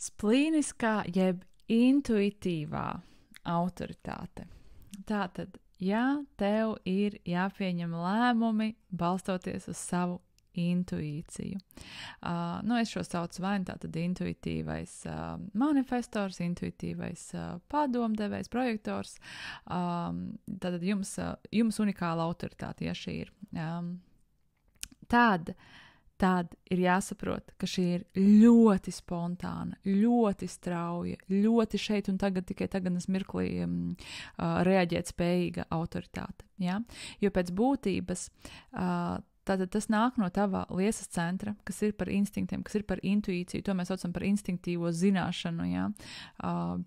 Splīniskā jeb intuitīvā autoritāte. Tātad, ja tev ir jāpieņem lēmumi balstoties uz savu intuīciju. Es šo saucu vai nu tātad intuitīvais manifestors, intuitīvais padomdevējs, projektors. Tātad jums unikāla autoritāte, ja šī ir. Tad ir jāsaprot, ka šī ir ļoti spontāna, ļoti strauja, ļoti šeit un tagad, tikai tagadnes mirklī reaģēt spējīga autoritāte. Ja? Jo pēc būtības tātad tas nāk no tava liesas centra, kas ir par instinktiem, kas ir par intuīciju. To mēs saucam par instinktīvo zināšanu. Ja?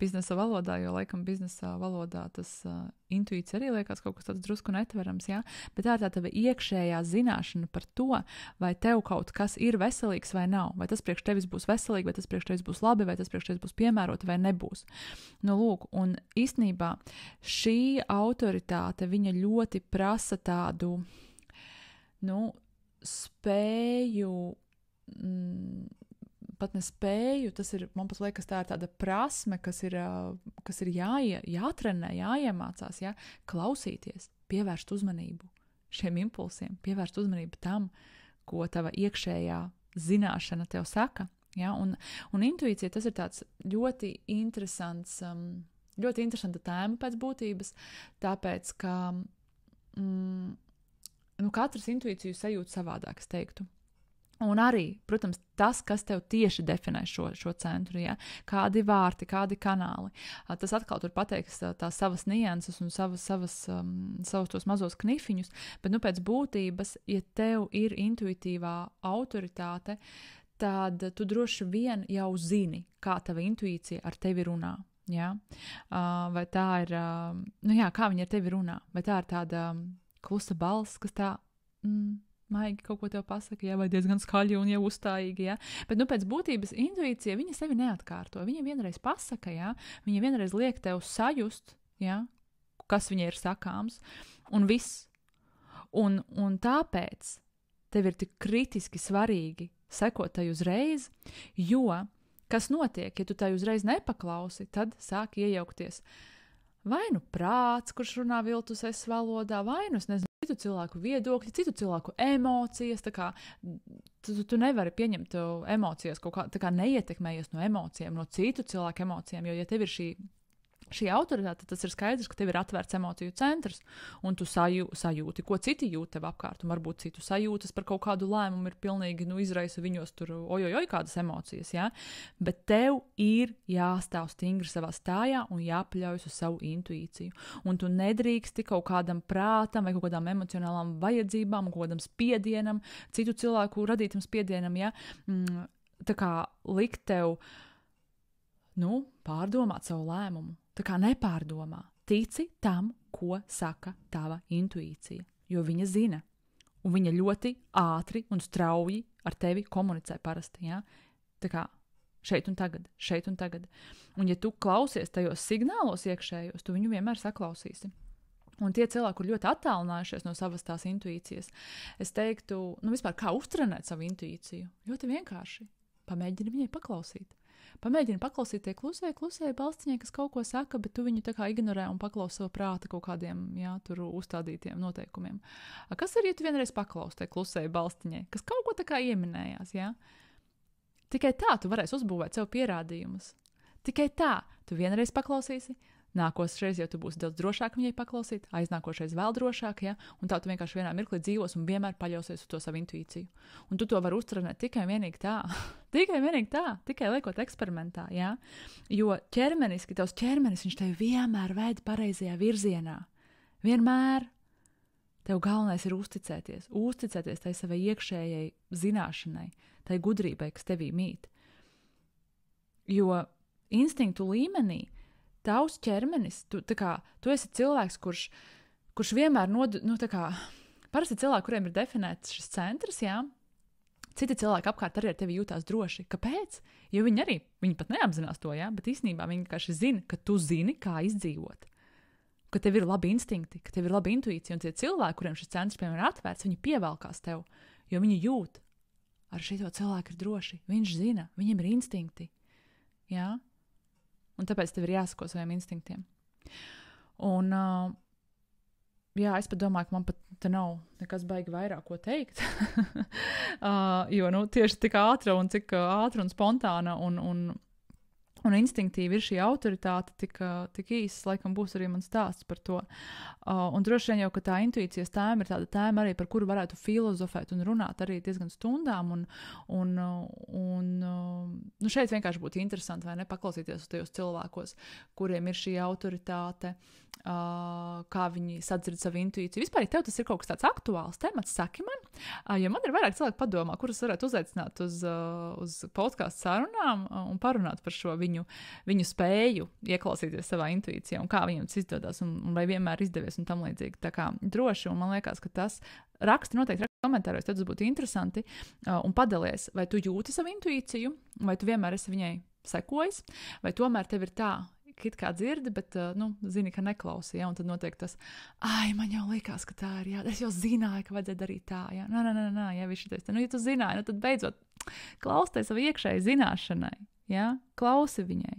Biznesa valodā, jo laikam biznesa valodā tas intuīcija arī liekas kaut kas tāds drusku netverams. Ja? Bet tā ir tā tava iekšējā zināšana par to, vai tev kaut kas ir veselīgs vai nav. Vai tas priekš tevis būs veselīgi, vai tas priekš tevis būs labi, vai tas priekš tevis būs piemēroti vai nebūs. Lūk, un īstenībā šī autoritāte, viņa ļoti prasa tādu spēju, pat nespēju, tas ir, man pat liekas, tā ir tāda prasme, kas ir jātrenē, jāiemācās, ja? Klausīties, pievērst uzmanību šiem impulsiem, pievērst uzmanību tam, ko tava iekšējā zināšana tev saka. Ja? Un intuīcija, tas ir tāds ļoti interesants, ļoti interesanta tēma pēc būtības, tāpēc, ka katrs intuīciju sajūt savādāk, es teiktu. Un arī, protams, tas, kas tev tieši definē šo centru, ja? Kādi vārti, kādi kanāli. Tas atkal tur pateiks tās savas nianses un savus tos mazos knifiņus, bet pēc būtības, ja tev ir intuitīvā autoritāte, tad tu droši vien jau zini, kā tava intuīcija ar tevi runā. Ja? Vai tā ir, kā viņa ar tevi runā, vai tā ir tāda klusa balss, kas tā maigi kaut ko tev pasaka, ja, vai diezgan skaļi un jau uzstājīgi, ja. Bet pēc būtības intuīcija, viņa sevi neatkārto. Viņa vienreiz pasaka, ja, viņa vienreiz liek tev sajust, ja, kas viņai ir sakāms, un viss. Un tāpēc tev ir tik kritiski svarīgi sekot tai uzreiz, jo kas notiek, ja tu tai uzreiz nepaklausi, tad sāk iejaukties vai prāts, kurš runā viltus es valodā, vai es nezinu, citu cilvēku viedokļi, citu cilvēku emocijas, tā kā tu nevari pieņemt emocijas, kaut kā, tā kā neietekmējies no emocijām, no citu cilvēku emocijām, jo ja tev ir šī autoritāte, tas ir skaidrs, ka tev ir atvērts emociju centrs, un tu sajūti, ko citi jūt tev apkārt, un varbūt citu sajūtas par kaut kādu lēmumu ir pilnīgi, izraisa viņos tur, kādas emocijas, ja? Bet tev ir jāstāv stingri savā stājā un jāpaļaujas uz savu intuīciju, un tu nedrīksti kaut kādam prātam vai kaut kādām emocionālām vajadzībām, kaut kādam spiedienam, citu cilvēku radītam spiedienam, ja? Tā kā likt tev, pārdomāt savu lēmumu. Tā kā nepārdomā. Tici tam, ko saka tava intuīcija, jo viņa zina. Un viņa ļoti ātri un strauji ar tevi komunicē parasti. Ja? Tā kā šeit un tagad. Un ja tu klausies tajos signālos iekšējos, tu viņu vienmēr saklausīsi. Un tie cilvēki, kur ļoti attālinājušies no savas tās intuīcijas, es teiktu, vispār kā uztrenēt savu intuīciju? Ļoti vienkārši. Pamēģini viņai paklausīt. Pamēģini paklausīt tie klusē balstiņai, kas kaut ko saka, bet tu viņu tā kā ignorē un paklausi savu prāta kaut kādiem, tur uzstādītiem noteikumiem. Kas ir, ja tu vienreiz paklausi tai klusē balstiņai, kas kaut ko tā kā ieminējās, ja? Tikai tā tu varēsi uzbūvēt sev pierādījumus. Tikai tā tu vienreiz paklausīsi, nākošreiz jau tu būsi daudz drošāk viņai paklausīt, aiznākošreiz vēl drošāk, ja? Un tā tu vienkārši vienā mirklī dzīvos un vienmēr paļausies uz to savu intuīciju. Un tu to vari uztrenēt tikai vienīgi tā, tikai liekot eksperimentā, ja? Jo tavs ķermenis, viņš tevi vienmēr ved pareizajā virzienā. Vienmēr. Tev galvenais ir uzticēties tai savai iekšējai zināšanai, tai gudrībai, kas tevī mīt. Jo instinktu līmenī tavs ķermenis, tu esi cilvēks, kurš vienmēr parasti cilvēki, kuriem ir definēts šis centrs, jā, citi cilvēki apkārt arī ar tevi jūtās droši. Kāpēc? Jo viņi pat neapzinās to, jā, bet īstenībā viņi vienkārši zina, ka tu zini, kā izdzīvot. Ka tev ir labi instinkti, ka tev ir laba intuīcija, un tie cilvēki, kuriem šis centrs, piemēram, ir atvērts, viņi pievelkās tev, jo viņi jūt, ar šito cilvēku ir droši, viņš zina, viņiem ir instinkti. Jā? Un tāpēc tev ir jāsako saviem instinktiem. Un, jā, es pat domāju, ka man pat te nav nekas baigi vairāk ko teikt. Jo, tieši tik ātra un cik ātra un spontāna un instinktīvi ir šī autoritāte, tik īsts, laikam, būs arī mans stāsts par to. Un droši vien jau, ka tā intuīcijas tēma ir tāda tēma arī, par kuru varētu filozofēt un runāt arī diezgan stundām. Šeit vienkārši būtu interesanti, vai ne, paklausīties uz tajos cilvēkos, kuriem ir šī autoritāte, kā viņi sadzird savu intuīciju. Vispār, ja tev tas ir kaut kas tāds aktuāls temats, saki man, jo man ir vairāk cilvēku padomā, kurus varētu uzaicināt uz podcastu sarunām un parunāt par šo viņu spēju ieklausīties savā intuīcijā un kā viņiem tas izdodas un vai vienmēr izdevies un tam līdzīgi. Tā kā droši, un man liekas, ka tas noteikti raksta komentāros, tad tas būtu interesanti un padalies, vai tu jūti savu intuīciju, vai tu vienmēr esi viņai sekojis, vai tomēr tev ir tā, it kā dzirdi, bet, zini, ka neklausi, ja, un tad notiek tas, man jau likās, ka tā ir, jā, es jau zināju, ka vajadzēja darīt tā, jā, nē, ja viņš šitais, ja tu zināji, tad beidzot klausties savu iekšēji zināšanai, jā, klausi viņai.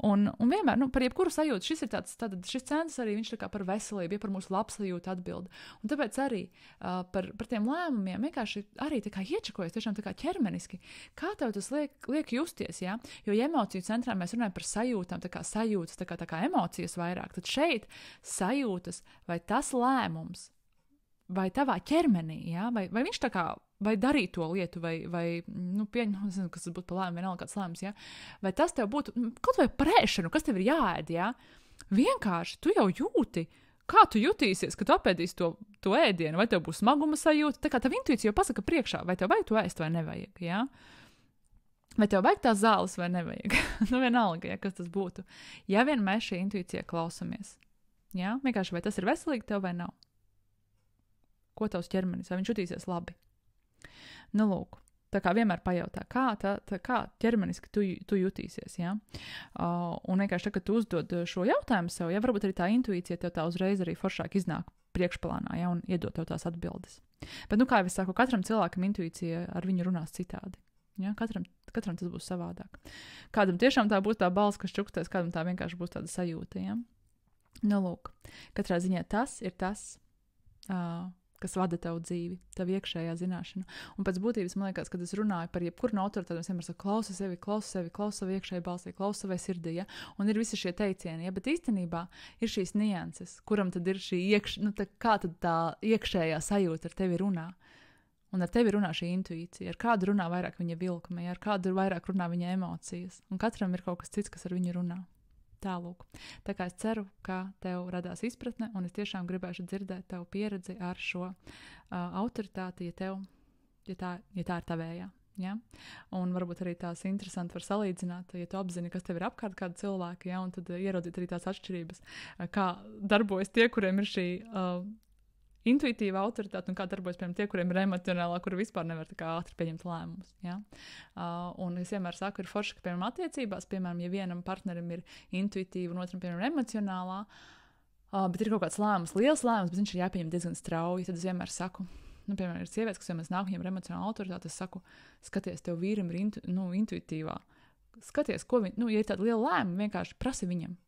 Un vienmēr, par jebkuru sajūtu, šis centrs arī, viņš tā kā par veselību, ja par mūsu labsajūtu atbild. Un tāpēc arī par tiem lēmumiem vienkārši arī tā kā iečakojas, tiešām tā kā ķermeniski, kā tev tas liek justies, jā? Jo emociju centrā mēs runājam par sajūtām, tā kā sajūtas, tā kā emocijas vairāk, tad šeit sajūtas vai tas lēmums, vai tavā ķermenī, jā? Vai viņš tā kā vai darīt to lietu, vai nezinu, kas tas būtu par lēmumu, vienalga kāds lēmums, ja? Vai tas tev būtu, kaut vai par ēšanu, kas tev ir jāēd, ja? Vienkārši, tu jau jūti, kā tu jutīsies, kad tu apēdīsi to ēdienu, vai tev būs smaguma sajūta, tā kā tava intuīcija jau pasaka priekšā, vai tev vajag to ēst vai nevajag, ja? Vai tev vajag tās zāles vai nevajag, vienalga, ja, kas tas būtu. Ja vien mēs šī intuīcija klausamies, ja? Vienkārši, vai tas ir veselīgi tev vai nav? Ko tavs ķermenis, vai viņš jutīsies labi? Lūk, tā kā vienmēr pajautā, kā ķermeniski tu jutīsies, ja? Un vienkārši tā, kad tu uzdod šo jautājumu sev, ja varbūt arī tā intuīcija tev tā uzreiz arī foršāk iznāk priekšplānā, ja, un iedod tev tās atbildes. Bet, kā jau es saku, katram cilvēkam intuīcija ar viņu runās citādi. Ja? Katram tas būs savādāk. Kādam tiešām tā būs tā balss, kas čuktēs, kādam tā vienkārši būs tāda sajūta, ja? Lūk, katrā ziņā tas ir tas, kas vada tavu dzīvi, tavu iekšējā zināšanu. Un pēc būtības man liekas, kad es runāju par jebkuru no autoritātiem, es vienmēr saku, klausi sevi, klausi savu iekšēju balsī, klausi savai sirdī, ja? Un ir visi šie teicieni, ja? Bet īstenībā ir šīs nianses, kuram tad ir šī kā tad tā iekšējā sajūta ar tevi runā. Un ar tevi runā šī intuīcija, ar kādu runā vairāk viņa vilkme, ar kādu vairāk runā viņa emocijas. Un katram ir kaut kas cits, kas ar viņu runā. Tālūk. Tā kā es ceru, ka tev radās izpratne, un es tiešām gribēšu dzirdēt tavu pieredzi ar šo autoritāti, ja tā ir tavējā. Ja? Un varbūt arī tās interesanti var salīdzināt, ja tu apzini, kas tev ir apkārt kāda cilvēka, ja? Un tad ieraudzīt arī tās atšķirības, kā darbojas tie, kuriem ir šī intuitīva autoritāte un kā darbojas, piemēram, tie, kuriem ir emocionālā, kuri vispār nevar tā kā ātri pieņemt lēmumus. Ja? Un es vienmēr saku, ir forši, ka, piemēram, attiecībās, piemēram, ja vienam partnerim ir intuitīva un otram, piemēram, emocionālā, bet ir kaut kāds lēmums, liels lēmums, bet viņš ir jāpieņem diezgan strauji, tad es vienmēr saku, piemēram, ir sievietes, kas vienmēr nāk, viņiem ir emocionāla autoritāte, es saku, skaties, tev vīrim ir intuitīvā, skaties, ko ja ir tāda liela lēmuma, vienkārši prasi viņam.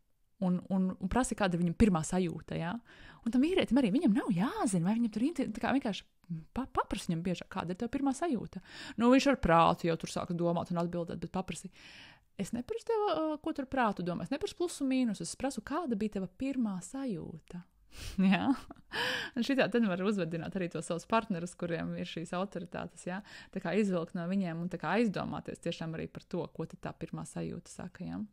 Un prasi, kāda ir viņam pirmā sajūta, ja? Un tam vīrietim arī viņam nav jāzina, vai viņam tur tā kā vienkārši paprasi viņam biežāk, kāda ir tev pirmā sajūta. Viņš ar prātu jau tur sāka domāt un atbildēt, bet paprasi, es neprasu tev, ko tur prātu domā, es neprasu plusu mīnus, es prasu, kāda bija tava pirmā sajūta. Ja? Un šitā tad var uzvedināt arī tos savus partnerus, kuriem ir šīs autoritātes, ja? Tā kā izvilkt no viņiem un tā kā aizdomāties tiešām arī par to, ko tad tā pirmā sajūta saka, ja?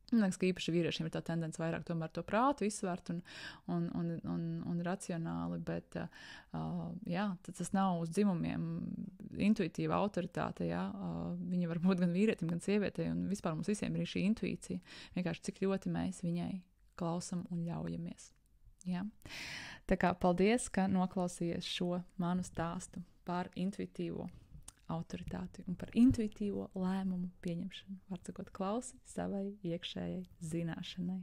Man liekas, ka īpaši vīriešiem ir tā tendence vairāk tomēr to prātu izsvērt un racionāli, bet jā, tas nav uz dzimumiem intuitīva autoritāte, jā, viņa var būt gan vīrietim, gan sievietei, un vispār mums visiem ir šī intuīcija, vienkārši cik ļoti mēs viņai klausam un ļaujamies. Jā. Tā kā paldies, ka noklausījies šo manu stāstu par intuitīvo autoritāti un par intuitīvo lēmumu pieņemšanu. Var sakot, klausi savai iekšējai zināšanai.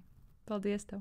Paldies tev!